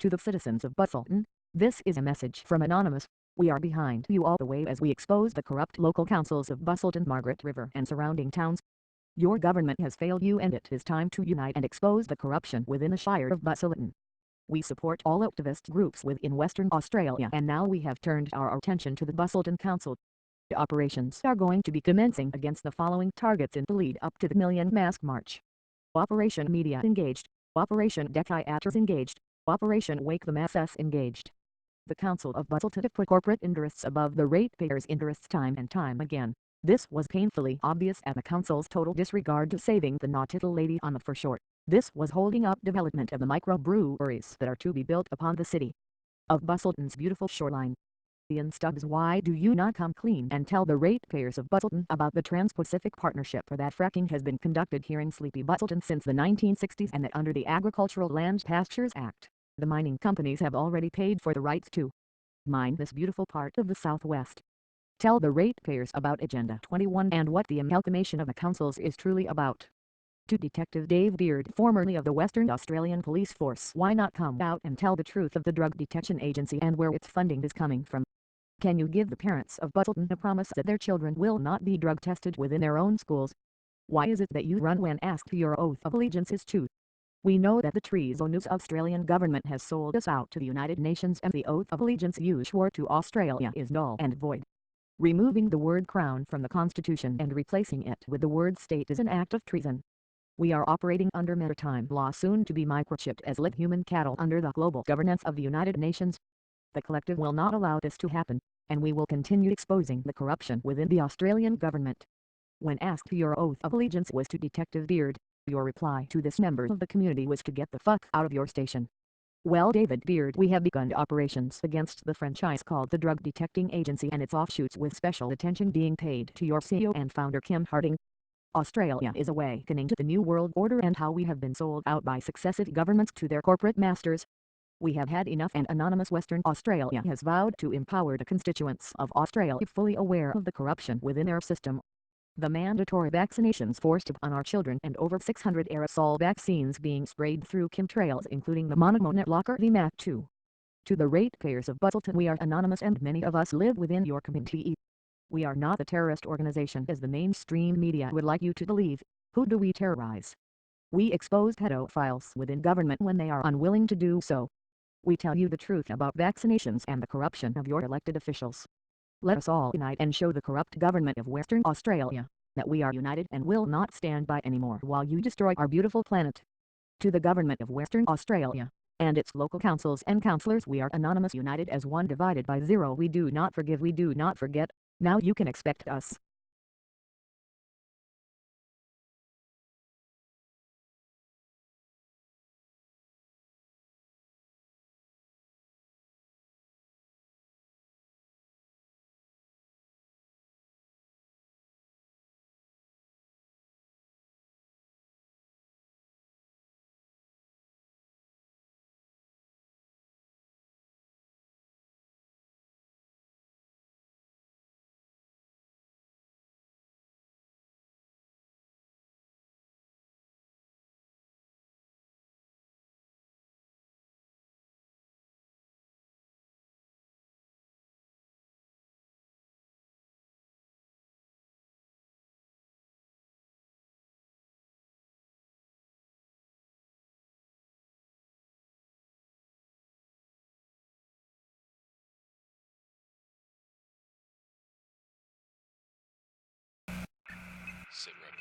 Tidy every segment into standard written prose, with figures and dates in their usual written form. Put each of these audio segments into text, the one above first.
to the citizens of Busselton. This is a message from Anonymous. We are behind you all the way as we expose the corrupt local councils of Busselton, Margaret River and surrounding towns. Your government has failed you and it is time to unite and expose the corruption within the Shire of Busselton. We support all activist groups within Western Australia and now we have turned our attention to the Busselton Council. The operations are going to be commencing against the following targets in the lead up to the Million Mask March. Operation Media Engaged, Operation Decators Engaged, Operation Wake the Masses Engaged. The Council of Busselton put corporate interests above the ratepayers' interests time and time again. This was painfully obvious at the council's total disregard to saving the nautical lady on the foreshore. This was holding up development of the microbreweries that are to be built upon the city of Busselton's beautiful shoreline. Ian Stubbs, why do you not come clean and tell the ratepayers of Busselton about the Trans-Pacific Partnership for that fracking has been conducted here in sleepy Busselton since the 1960s and that under the Agricultural Land Pastures Act, the mining companies have already paid for the rights to mine this beautiful part of the Southwest. Tell the ratepayers about Agenda 21 and what the amalgamation of the councils is truly about. To Detective Dave Beard, formerly of the Western Australian Police Force, why not come out and tell the truth of the Drug Detection Agency and where its funding is coming from? Can you give the parents of Busselton a promise that their children will not be drug tested within their own schools? Why is it that you run when asked who your oath of allegiance is to? We know that the treasonous Australian government has sold us out to the United Nations and the oath of allegiance you swore to Australia is null and void. Removing the word crown from the Constitution and replacing it with the word state is an act of treason. We are operating under maritime law soon to be microchipped as live human cattle under the global governance of the United Nations. The collective will not allow this to happen, and we will continue exposing the corruption within the Australian government. When asked who your oath of allegiance was to Detective Beard, your reply to this member of the community was to get the fuck out of your station. Well, David Beard, we have begun operations against the franchise called the Drug Detecting Agency and its offshoots with special attention being paid to your CEO and founder Kim Harding. Australia is awakening to the New World Order and how we have been sold out by successive governments to their corporate masters. We have had enough and Anonymous Western Australia has vowed to empower the constituents of Australia fully aware of the corruption within their system. The mandatory vaccinations forced upon our children and over 600 aerosol vaccines being sprayed through chemtrails including the monomonolocker VMAT2. To the ratepayers of Busselton, we are anonymous and many of us live within your community. We are not a terrorist organization as the mainstream media would like you to believe. Who do we terrorize? We expose pedophiles within government when they are unwilling to do so. We tell you the truth about vaccinations and the corruption of your elected officials. Let us all unite and show the corrupt government of Western Australia that we are united and will not stand by anymore while you destroy our beautiful planet. To the government of Western Australia and its local councils and councillors, we are anonymous, united as one, divided by zero. We do not forgive, we do not forget. Now you can expect us. Sit rep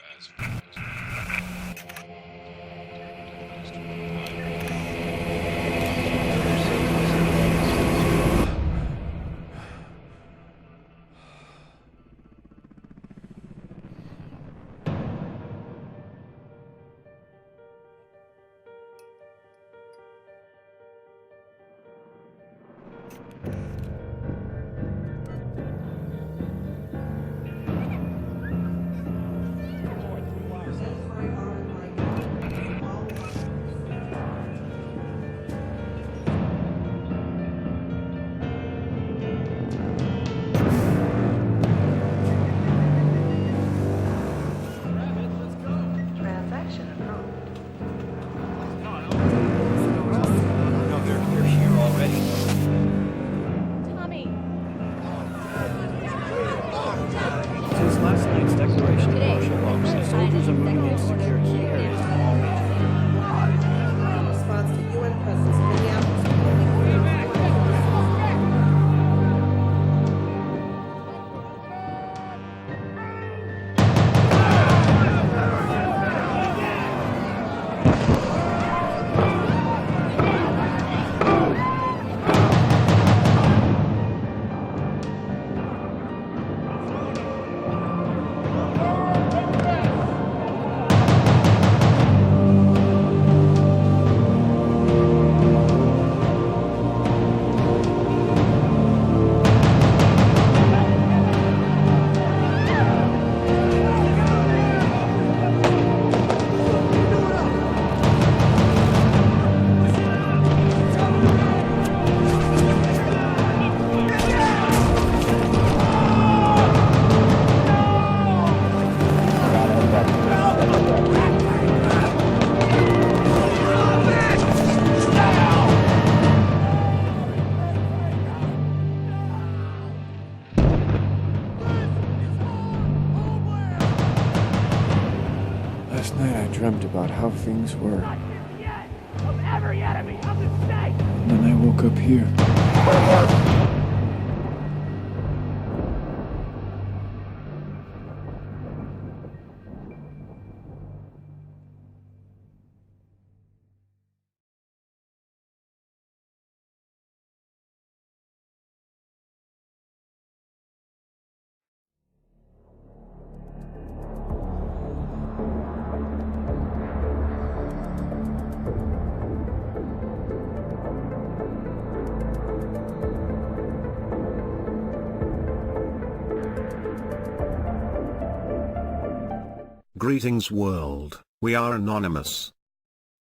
dreamt about how things were. Not here yet of every enemy of the state. And then I woke up here. Greetings world, we are Anonymous.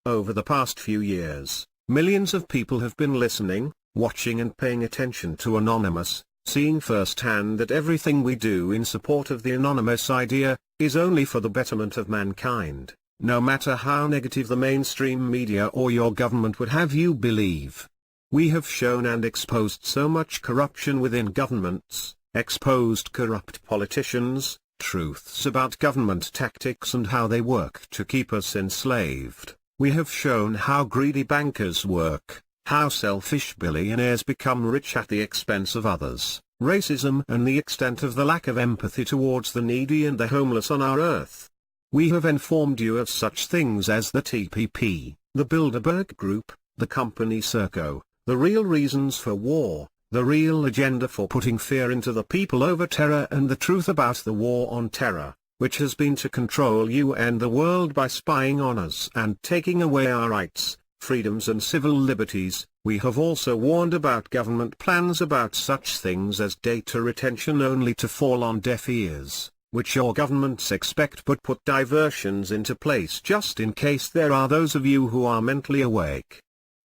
Over the past few years, millions of people have been listening, watching and paying attention to Anonymous, seeing firsthand that everything we do in support of the Anonymous idea, is only for the betterment of mankind, no matter how negative the mainstream media or your government would have you believe. We have shown and exposed so much corruption within governments, exposed corrupt politicians, truths about government tactics and how they work to keep us enslaved. We have shown how greedy bankers work, how selfish billionaires become rich at the expense of others, racism and the extent of the lack of empathy towards the needy and the homeless on our earth. We have informed you of such things as the TPP, the Bilderberg Group, the company Serco, the real reasons for war, the real agenda for putting fear into the people over terror, and the truth about the war on terror, which has been to control you and the world by spying on us and taking away our rights, freedoms and civil liberties. We have also warned about government plans about such things as data retention, only to fall on deaf ears, which your governments expect but put diversions into place just in case there are those of you who are mentally awake.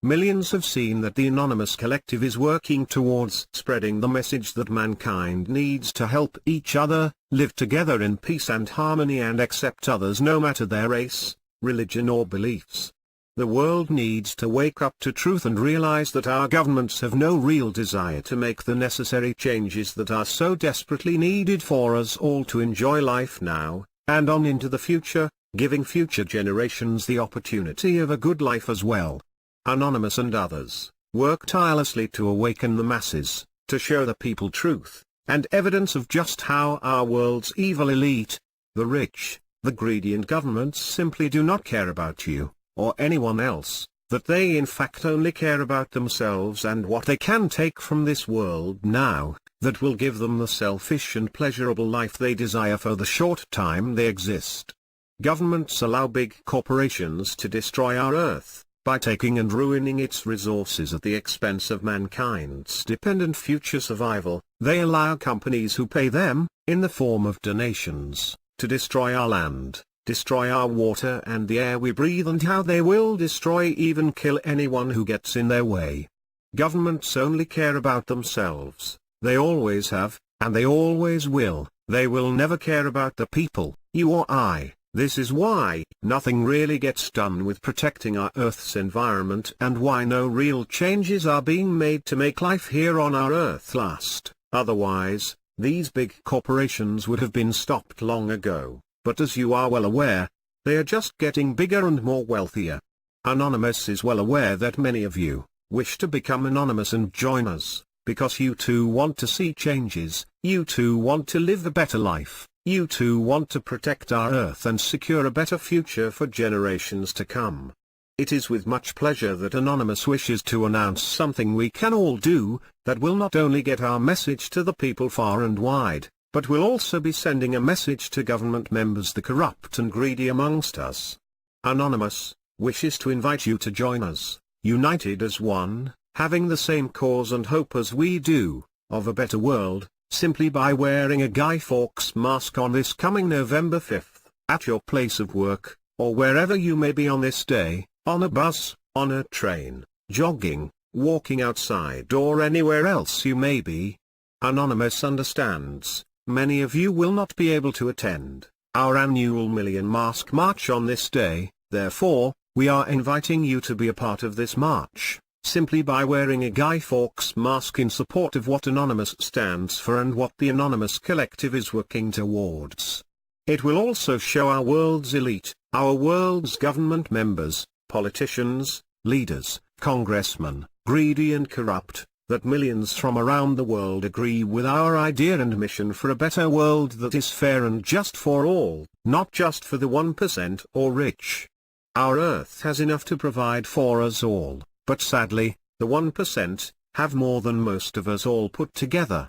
Millions have seen that the Anonymous Collective is working towards spreading the message that mankind needs to help each other, live together in peace and harmony and accept others no matter their race, religion or beliefs. The world needs to wake up to truth and realize that our governments have no real desire to make the necessary changes that are so desperately needed for us all to enjoy life now, and on into the future, giving future generations the opportunity of a good life as well. Anonymous and others work tirelessly to awaken the masses, to show the people truth, and evidence of just how our world's evil elite, the rich, the greedy and governments simply do not care about you, or anyone else, that they in fact only care about themselves and what they can take from this world now, that will give them the selfish and pleasurable life they desire for the short time they exist. Governments allow big corporations to destroy our earth, by taking and ruining its resources at the expense of mankind's dependent future survival. They allow companies who pay them, in the form of donations, to destroy our land, destroy our water and the air we breathe, and how they will destroy, even kill anyone who gets in their way. Governments only care about themselves. They always have, and they always will. They will never care about the people, you or I. This is why nothing really gets done with protecting our Earth's environment, and why no real changes are being made to make life here on our Earth last. Otherwise, these big corporations would have been stopped long ago. But as you are well aware, they are just getting bigger and more wealthier. Anonymous is well aware that many of you wish to become anonymous and join us, because you too want to see changes, you too want to live a better life. You too want to protect our Earth and secure a better future for generations to come. It is with much pleasure that Anonymous wishes to announce something we can all do, that will not only get our message to the people far and wide, but will also be sending a message to government members, the corrupt and greedy amongst us. Anonymous wishes to invite you to join us, united as one, having the same cause and hope as we do, of a better world, simply by wearing a Guy Fawkes mask on this coming November 5th, at your place of work, or wherever you may be on this day, on a bus, on a train, jogging, walking outside or anywhere else you may be. Anonymous understands, many of you will not be able to attend our annual Million Mask March on this day, therefore, we are inviting you to be a part of this march, simply by wearing a Guy Fawkes mask in support of what Anonymous stands for and what the Anonymous Collective is working towards. It will also show our world's elite, our world's government members, politicians, leaders, congressmen, greedy and corrupt, that millions from around the world agree with our idea and mission for a better world that is fair and just for all, not just for the 1% or rich. Our Earth has enough to provide for us all, but sadly, the 1% have more than most of us all put together.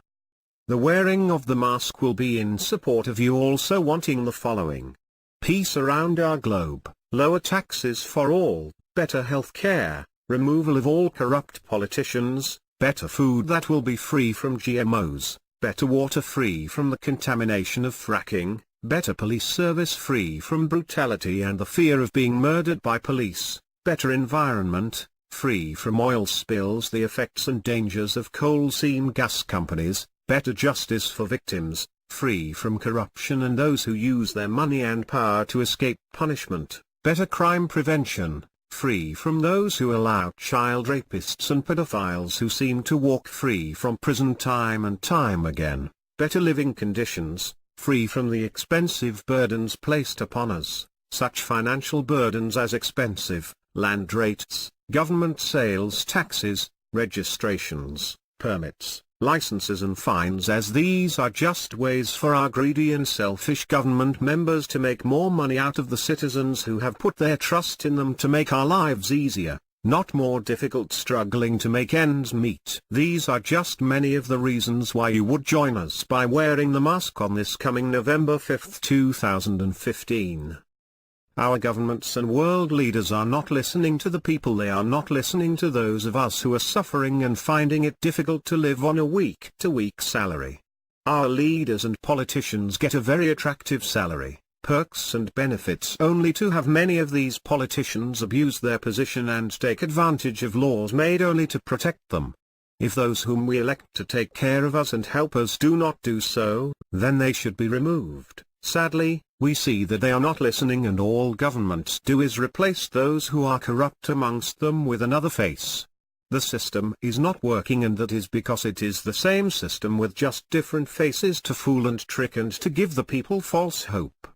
The wearing of the mask will be in support of you also wanting the following: peace around our globe, lower taxes for all, better health care, removal of all corrupt politicians, better food that will be free from GMOs, better water free from the contamination of fracking, better police service free from brutality and the fear of being murdered by police, better environment, free from oil spills, the effects and dangers of coal seam gas companies, better justice for victims, free from corruption and those who use their money and power to escape punishment, better crime prevention, free from those who allow child rapists and pedophiles who seem to walk free from prison time and time again, better living conditions, free from the expensive burdens placed upon us, such financial burdens as expensive land rates, government sales taxes, registrations, permits, licenses and fines, as these are just ways for our greedy and selfish government members to make more money out of the citizens who have put their trust in them to make our lives easier, not more difficult, struggling to make ends meet. These are just many of the reasons why you would join us by wearing the mask on this coming November 5, 2015. Our governments and world leaders are not listening to the people. They are not listening to those of us who are suffering and finding it difficult to live on a week-to-week salary. Our leaders and politicians get a very attractive salary, perks and benefits, only to have many of these politicians abuse their position and take advantage of laws made only to protect them. If those whom we elect to take care of us and help us do not do so, then they should be removed. Sadly, we see that they are not listening, and all governments do is replace those who are corrupt amongst them with another face. The system is not working, and that is because it is the same system with just different faces to fool and trick and to give the people false hope.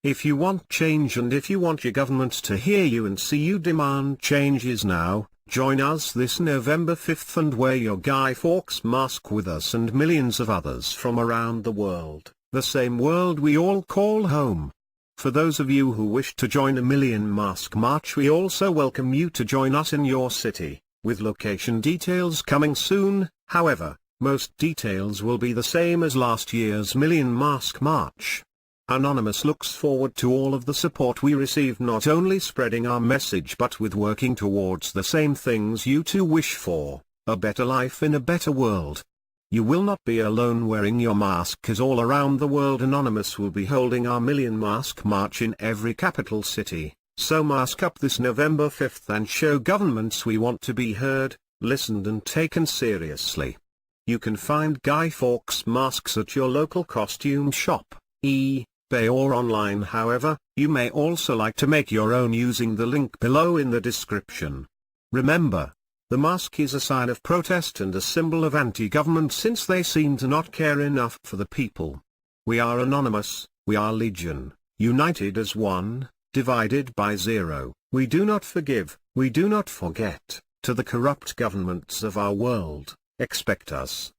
If you want change and if you want your government to hear you and see you demand changes now, join us this November 5th and wear your Guy Fawkes mask with us and millions of others from around the world. The same world we all call home. For those of you who wish to join a Million Mask March, we also welcome you to join us in your city, with location details coming soon. However, most details will be the same as last year's Million Mask March. Anonymous looks forward to all of the support we receive, not only spreading our message but with working towards the same things you too wish for, a better life in a better world. You will not be alone wearing your mask, as all around the world Anonymous will be holding our Million Mask March in every capital city. So mask up this November 5th and show governments we want to be heard, listened and taken seriously. You can find Guy Fawkes masks at your local costume shop, eBay or online. However, you may also like to make your own using the link below in the description. Remember, the mask is a sign of protest and a symbol of anti-government, since they seem to not care enough for the people. We are Anonymous, we are Legion, united as one, divided by zero. We do not forgive, we do not forget. To the corrupt governments of our world, expect us.